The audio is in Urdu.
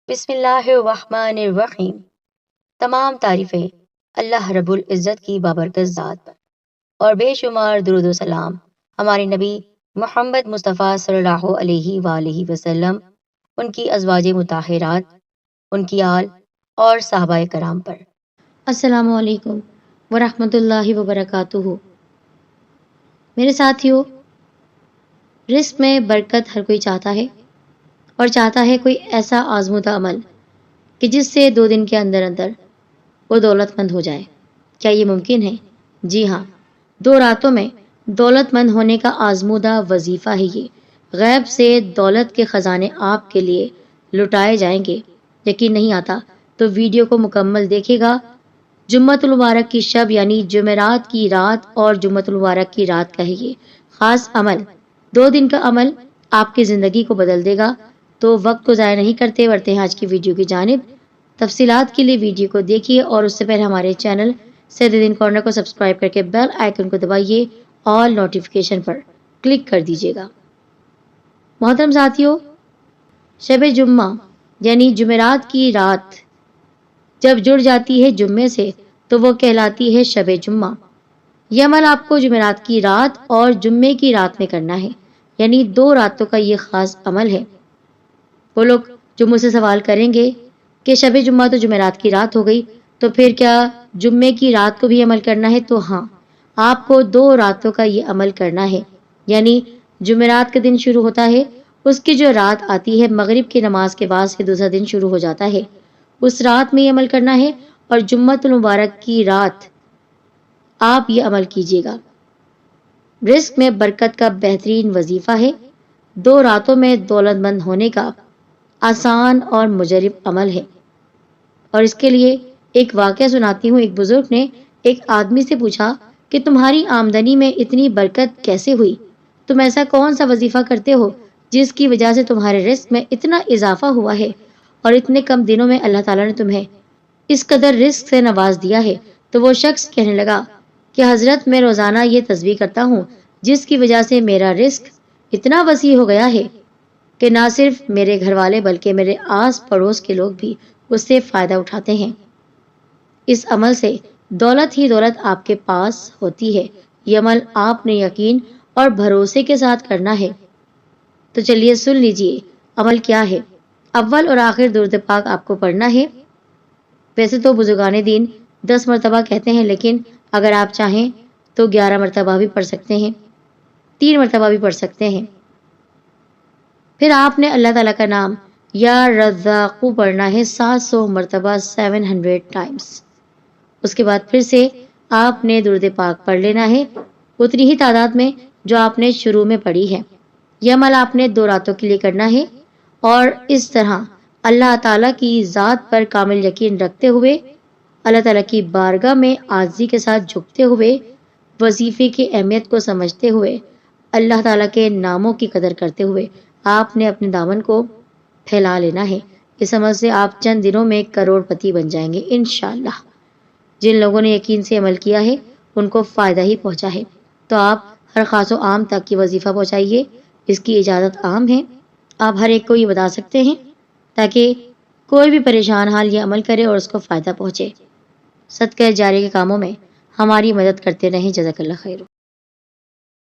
بسم اللہ الرحمن الرحیم۔ تمام تعریفیں اللہ رب العزت کی بابرکت ذات پر اور بے شمار درود و سلام ہمارے نبی محمد مصطفیٰ صلی اللہ علیہ وآلہ وسلم، ان کی ازواج مطہرات، ان کی آل اور صحابہ کرام پر۔ السلام علیکم ورحمۃ اللہ وبرکاتہ۔ میرے ساتھیوں، رزق میں برکت ہر کوئی چاہتا ہے، اور چاہتا ہے کوئی ایسا آزمودہ عمل کہ جس سے 2 دن کے اندر اندر وہ دولت مند ہو جائے۔ کیا یہ ممکن ہے؟ جی ہاں، 2 راتوں میں دولت مند ہونے کا آزمودہ وظیفہ ہے یہ۔ غیب سے دولت کے خزانے آپ کے لیے لٹائے جائیں گے۔ یقین نہیں آتا تو ویڈیو کو مکمل دیکھے گا۔ جمعۃ المبارک کی شب یعنی جمعرات کی رات اور جمعۃ المبارک کی رات کا ہے یہ خاص عمل۔ 2 دن کا عمل آپ کی زندگی کو بدل دے گا۔ تو وقت کو ضائع نہیں کرتے، بڑھتے ہیں آج کی ویڈیو کی جانب۔ تفصیلات کے لیے ویڈیو کو دیکھیے اور اس سے پہلے ہمارے چینل سیدین کارنر کو سبسکرائب کر کے بیل آئیکن کو دبائیے اور نوٹیفیکیشن پر کلک کر دیجیے گا۔ محترم ساتھیوں، شب جمعہ یعنی جمعرات کی رات جب جڑ جاتی ہے جمعے سے تو وہ کہلاتی ہے شب جمعہ۔ یہ عمل آپ کو جمعرات کی رات اور جمعے کی رات میں کرنا ہے، یعنی 2 راتوں کا یہ خاص عمل ہے۔ وہ لوگ جو مجھ سے سوال کریں گے کہ شب جمعہ تو جمعرات کی رات ہو گئی، تو پھر کیا جمعے کی رات کو بھی عمل کرنا ہے؟ تو ہاں، آپ کو 2 راتوں کا یہ عمل کرنا ہے، یعنی جمعرات کا دن شروع ہوتا ہے، اس کی جو رات آتی ہے مغرب کی نماز کے بعد سے دوسرا دن شروع ہو جاتا ہے، اس رات میں یہ عمل کرنا ہے، اور جمعۃ المبارک کی رات آپ یہ عمل کیجیے گا۔ رزق میں برکت کا بہترین وظیفہ ہے، 2 راتوں میں دولت مند ہونے کا آسان اور مجرب عمل ہے۔ اور اس کے لیے ایک واقعہ سناتی ہوں۔ ایک بزرگ نے ایک آدمی سے پوچھا کہ تمہاری آمدنی میں اتنی برکت کیسے ہوئی؟ تم ایسا کون سا وظیفہ کرتے ہو جس کی وجہ سے تمہارے رزق میں اتنا اضافہ ہوا ہے اور اتنے کم دنوں میں اللہ تعالیٰ نے تمہیں اس قدر رزق سے نواز دیا ہے؟ تو وہ شخص کہنے لگا کہ حضرت، میں روزانہ یہ تسبیح کرتا ہوں جس کی وجہ سے میرا رزق اتنا وسیع ہو گیا ہے کہ نہ صرف میرے گھر والے بلکہ میرے آس پڑوس کے لوگ بھی اس سے فائدہ اٹھاتے ہیں۔ اس عمل سے دولت ہی دولت آپ کے پاس ہوتی ہے۔ یہ عمل آپ نے یقین اور بھروسے کے ساتھ کرنا ہے۔ تو چلیے سن لیجئے عمل کیا ہے۔ اول اور آخر درود پاک آپ کو پڑھنا ہے۔ ویسے تو بزرگان دین 10 مرتبہ کہتے ہیں، لیکن اگر آپ چاہیں تو 11 مرتبہ بھی پڑھ سکتے ہیں، 3 مرتبہ بھی پڑھ سکتے ہیں۔ پھر آپ نے اللہ تعالیٰ کا نام یا رزاق پڑھنا ہے 700 مرتبہ 700 ٹائمز۔ اس کے بعد پھر سے آپ نے درود پاک پڑھ لینا ہے اتنی ہی تعداد میں جو آپ نے شروع میں پڑھی ہے۔ یہ عمل آپ نے 2 راتوں کے لیے کرنا ہے، اور اس طرح اللہ تعالیٰ کی ذات پر کامل یقین رکھتے ہوئے، اللہ تعالیٰ کی بارگاہ میں عاجزی کے ساتھ جھکتے ہوئے، وظیفے کی اہمیت کو سمجھتے ہوئے، اللہ تعالیٰ کے ناموں کی قدر کرتے ہوئے آپ نے اپنے دامن کو پھیلا لینا ہے۔ اس عمل سے آپ چند دنوں میں کروڑپتی بن جائیں گے انشاءاللہ۔ جن لوگوں نے یقین سے عمل کیا ہے ان کو فائدہ ہی پہنچا ہے، تو آپ ہر خاص و عام تک یہ وظیفہ پہنچائیے۔ اس کی اجازت عام ہے، آپ ہر ایک کو یہ بتا سکتے ہیں تاکہ کوئی بھی پریشان حال یہ عمل کرے اور اس کو فائدہ پہنچے۔ صدقہ جاریہ کے کاموں میں ہماری مدد کرتے رہیں۔ جزاک اللہ خیر۔